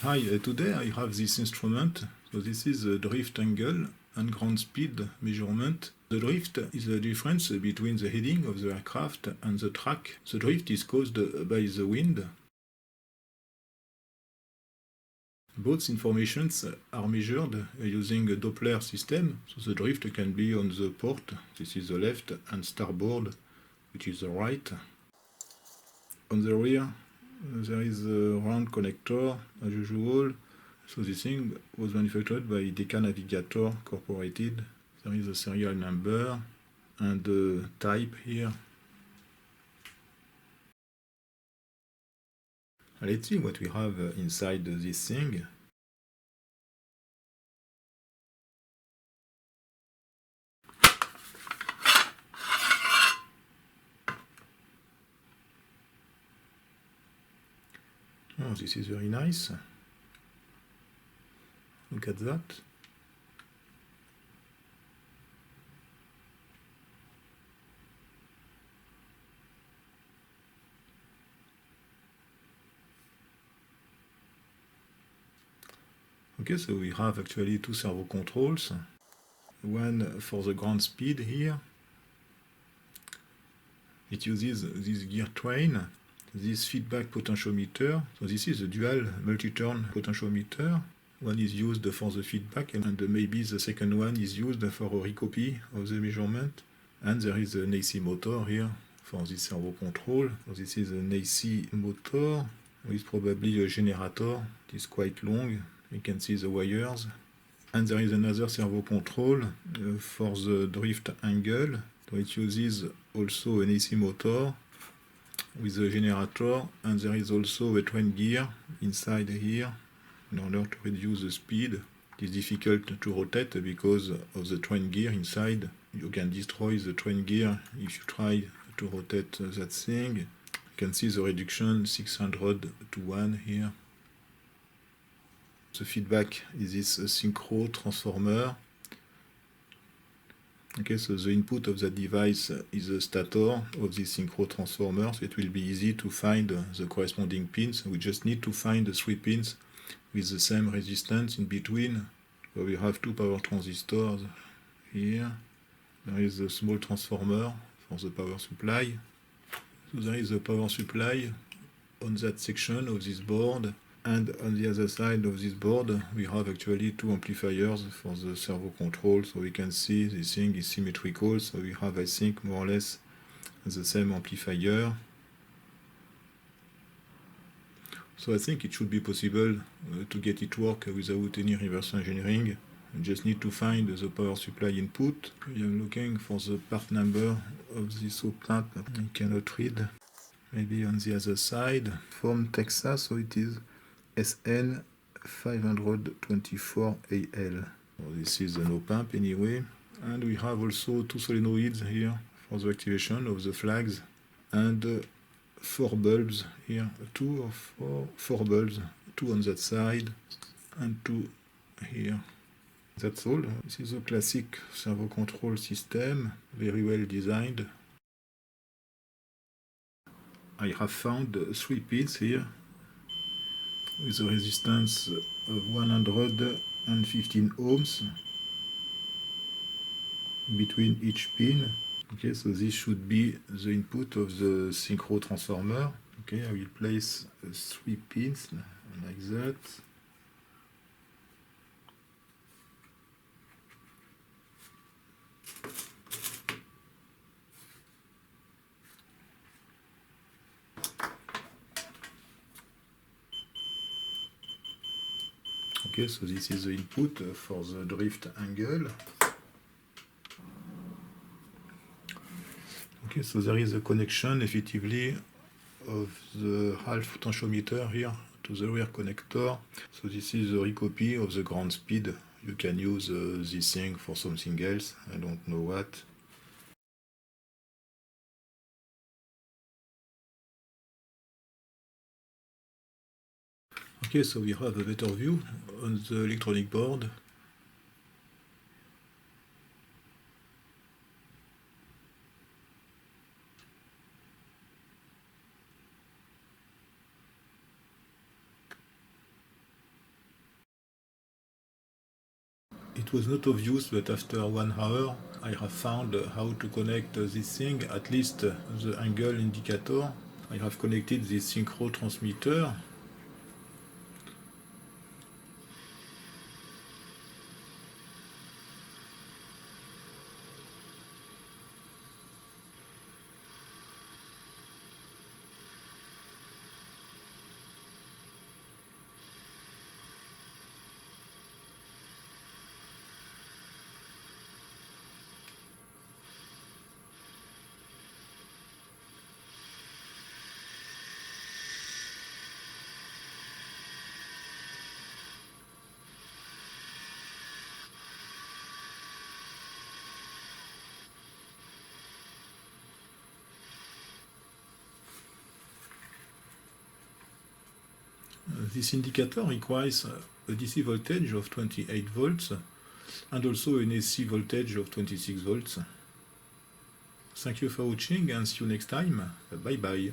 Hi, today I have this instrument. So this is a drift angle and ground speed measurement. The drift is the difference between the heading of the aircraft and the track. The drift is caused by the wind. Both informations are measured using a Doppler system. So the drift can be on the port, this is the left, and starboard, which is the right. On the rear, there is a round connector, as usual. So this thing was manufactured by Decca Navigator Incorporated. There is a serial number and a type here. Let's see what we have inside this thing. Oh, this is very nice. Look at that. Okay, so we have actually two servo controls. One for the ground speed here. It uses this gear train, this feedback potentiometer. So this is a dual multi-turn potentiometer. One is used for the feedback and maybe the second one is used for a recopy of the measurement. And there is an AC motor here for this servo control. So this is an AC motor with probably a generator. It is quite long. You can see the wires. And there is another servo control for the drift angle. So it uses also an AC motor with a generator, and there is also a train gear inside here in order to reduce the speed. It is difficult to rotate because of the train gear inside. You can destroy the train gear if you try to rotate that thing. You can see the reduction 600 to 1 here. The feedback is this synchro transformer. Okay, so the input of the device is the stator of this synchro transformer, so it will be easy to find the corresponding pins. We just need to find the 3 pins with the same resistance in between. So we have 2 power transistors here. There is a small transformer for the power supply. So there is a power supply on that section of this board. And on the other side of this board, we have actually 2 amplifiers for the servo control. So we can see this thing is symmetrical. So we have, I think, more or less the same amplifier. So I think it should be possible to get it work without any reverse engineering. You just need to find the power supply input. I am looking for the part number of this op-amp. I cannot read. Maybe on the other side. From Texas, so it is SN 524AL. So this is an op-amp anyway. And we have also 2 solenoids here for the activation of the flags. And 4 bulbs here. 2 or 4 bulbs. 2 on that side and 2 here. That's all. This is a classic servo control system, very well designed. I have found 3 pins here with a resistance of 115 ohms between each pin. Okay, so this should be the input of the synchro transformer. Okay, I will place 3 pins like that. Okay, so this is the input for the drift angle. Okay, so there is a connection effectively of the half potentiometer here to the rear connector. So this is a recopy of the ground speed. You can use this thing for something else, I don't know what. Okay, so we have a better view on the electronic board. It was not obvious, but after 1 hour I have found how to connect this thing, at least the angle indicator. I have connected this synchro transmitter. This indicator requires a DC voltage of 28 volts and also an AC voltage of 26 volts. Thank you for watching and see you next time. Bye bye.